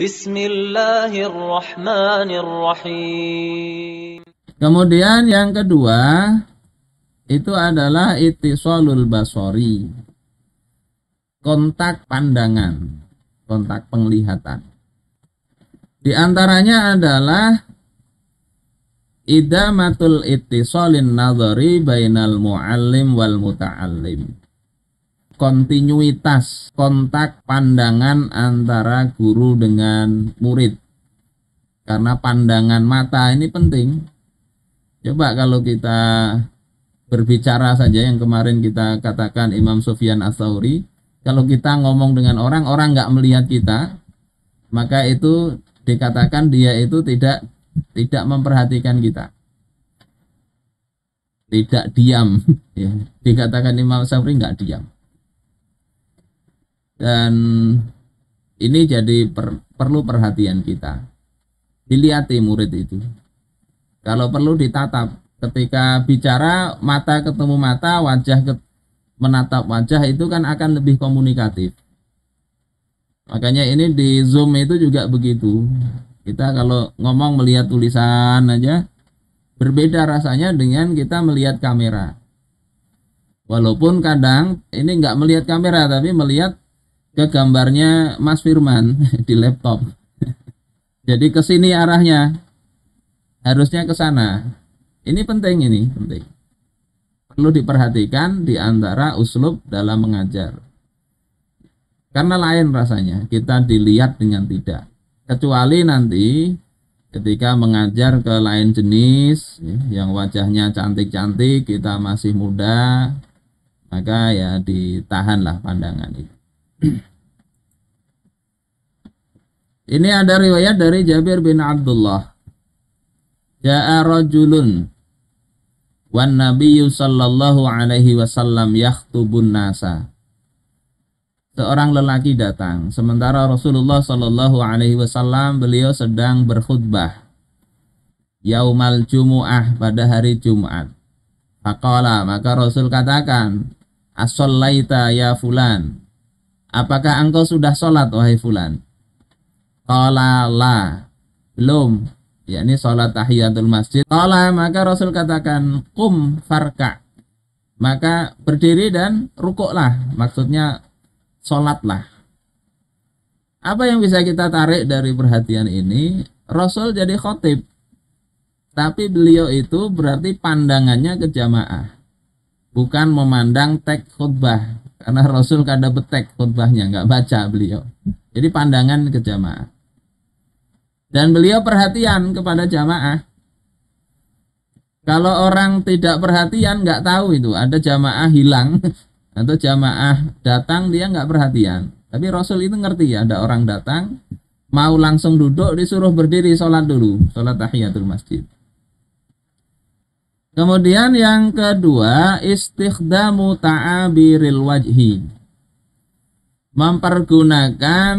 Bismillahirrahmanirrahim. Kemudian yang kedua itu adalah ittisalul basari, kontak pandangan, kontak penglihatan. Di antaranya adalah idamatul ittisalin nadhari bainal muallim wal muta'allim. Kontinuitas kontak pandangan antara guru dengan murid. Karena pandangan mata ini penting. Coba kalau kita berbicara saja yang kemarin kita katakan Imam Sufyan Ats-Tsauri, kalau kita ngomong dengan orang nggak melihat kita, maka itu dikatakan dia itu tidak memperhatikan kita, tidak diam. Ya. Dikatakan Imam Ats-Tsauri nggak diam. Dan ini jadi perlu perhatian kita. Dilihati murid itu. Kalau perlu ditatap. Ketika bicara mata ketemu mata, menatap wajah itu kan akan lebih komunikatif. Makanya ini di Zoom itu juga begitu. Kita kalau ngomong melihat tulisan aja berbeda rasanya dengan kita melihat kamera. Walaupun kadang ini nggak melihat kamera tapi melihat ke gambarnya Mas Firman di laptop. Jadi ke sini arahnya, harusnya ke sana. Ini penting, perlu diperhatikan di antara uslub dalam mengajar. Karena lain rasanya kita dilihat dengan tidak. Kecuali nanti ketika mengajar ke lain jenis, yang wajahnya cantik-cantik, kita masih muda, maka ya ditahanlah pandangan itu. Ini ada riwayat dari Jabir bin Abdullah. Ja'a rajulun wan nabiyyu sallallahu alaihi wasallam yakhtubun nasa. Seorang lelaki datang sementara Rasulullah sallallahu alaihi wasallam beliau sedang berkhutbah. Yaumal Jumu'ah, pada hari Jumat. Faqala, maka Rasul katakan, as-shallaita ya fulan? Apakah engkau sudah sholat wahai fulan? Qala la, belum. Yakni sholat tahiyatul masjid. Qala, maka Rasul katakan, qum farka, maka berdiri dan rukuklah. Maksudnya sholatlah. Apa yang bisa kita tarik dari perhatian ini? Rasul jadi khotib, tapi beliau itu berarti pandangannya ke jamaah, bukan memandang teks khutbah. Karena Rasul kada betek khutbahnya, nggak baca beliau. Jadi pandangan ke jamaah. Dan beliau perhatian kepada jamaah. Kalau orang tidak perhatian, nggak tahu itu ada jamaah hilang atau jamaah datang, dia nggak perhatian. Tapi Rasul itu ngerti, ada orang datang mau langsung duduk, disuruh berdiri sholat dulu, sholat tahiyatul masjid. Kemudian yang kedua, istikhdamu ta'abiril wajhi, mempergunakan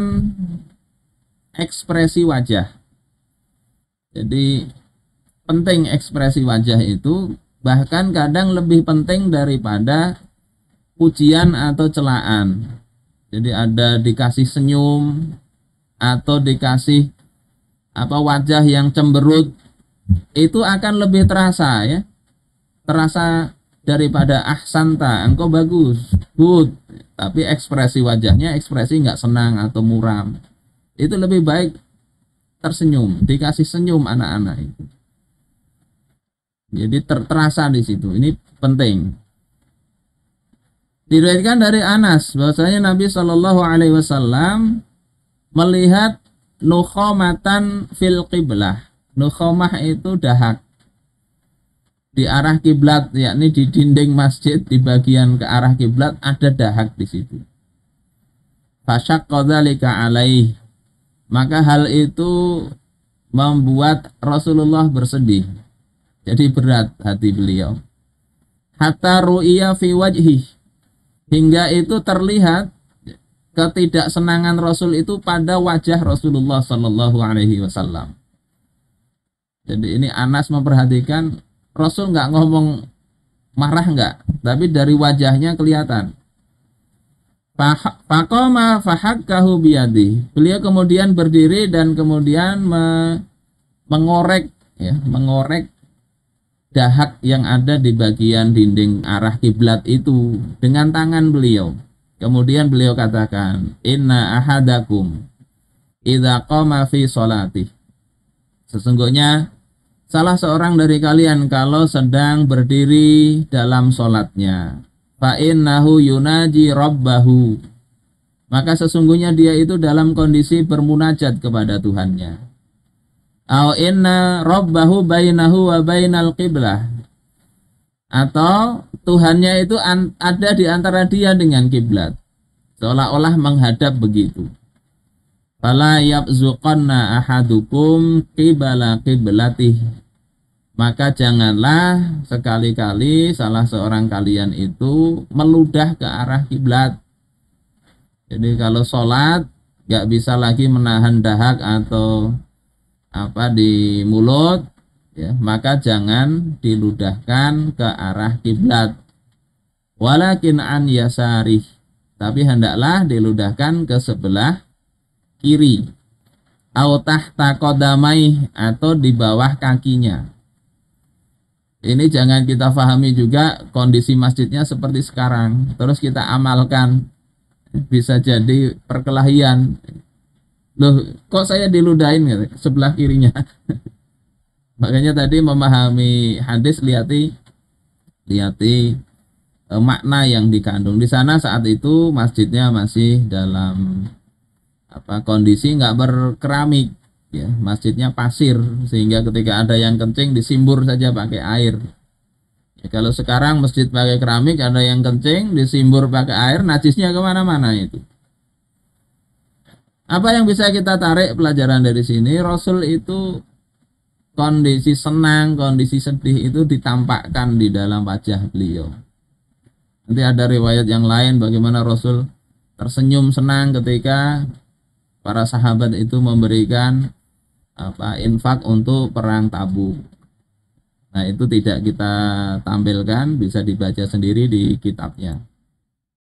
ekspresi wajah. Jadi penting ekspresi wajah itu, bahkan kadang lebih penting daripada pujian atau celaan. Jadi ada dikasih senyum atau dikasih wajah yang cemberut, itu akan lebih terasa, ya. Terasa daripada ahsanta, engkau bagus, good. Tapi ekspresi wajahnya ekspresi nggak senang atau muram. Itu lebih baik tersenyum, dikasih senyum anak-anak itu. Jadi terasa di situ. Ini penting. Diriwayatkan dari Anas bahwasanya Nabi Shallallahu Alaihi Wasallam melihat nukhomatan fil qiblah. Nukhomah itu dahak di arah kiblat, yakni di dinding masjid di bagian ke arah kiblat ada dahak di situ. Fasyaqqa dzalika alaih, maka hal itu membuat Rasulullah bersedih. Jadi berat hati beliau. Hatta ru'iya fi wajhi, hingga itu terlihat ketidaksenangan Rasul itu pada wajah Rasulullah sallallahu alaihi wasallam. Jadi ini Anas memperhatikan Rasul nggak ngomong marah nggak, tapi dari wajahnya kelihatan. Faqama fahakkahu biyadi. Beliau kemudian berdiri dan kemudian mengorek, ya, mengorek dahak yang ada di bagian dinding arah kiblat itu dengan tangan beliau. Kemudian beliau katakan, inna ahadakum idza qama fi sholati. Sesungguhnya salah seorang dari kalian kalau sedang berdiri dalam sholatnya, fa innahu yunaji rabbahu, maka sesungguhnya dia itu dalam kondisi bermunajat kepada Tuhannya. Au inna rabbahu bainahu wa bainal qiblah, atau Tuhannya itu ada di antara dia dengan kiblat, seolah-olah menghadap begitu. Fala yabzuqanna ahadukum qibala qiblatih, maka janganlah sekali-kali salah seorang kalian itu meludah ke arah kiblat. Jadi kalau sholat gak bisa lagi menahan dahak atau apa di mulut, ya, maka jangan diludahkan ke arah kiblat. Walakin an yasarih, tapi hendaklah diludahkan ke sebelah kiri. Au tahta qadamai, atau di bawah kakinya. Ini jangan kita pahami juga kondisi masjidnya seperti sekarang, terus kita amalkan, bisa jadi perkelahian. Loh, kok saya diludahin gitu, sebelah kirinya. Makanya tadi memahami hadis, lihati makna yang dikandung di sana. Saat itu masjidnya masih dalam kondisi nggak berkeramik, ya, masjidnya pasir, sehingga ketika ada yang kencing disimbur saja pakai air. Ya, kalau sekarang masjid pakai keramik, ada yang kencing disimbur pakai air, najisnya kemana-mana itu. Apa yang bisa kita tarik pelajaran dari sini? Rasul itu kondisi senang, kondisi sedih itu ditampakkan di dalam wajah beliau. Nanti ada riwayat yang lain bagaimana Rasul tersenyum senang ketika para sahabat itu memberikan infak untuk perang Tabuk. Nah, itu tidak kita tampilkan, bisa dibaca sendiri di kitabnya.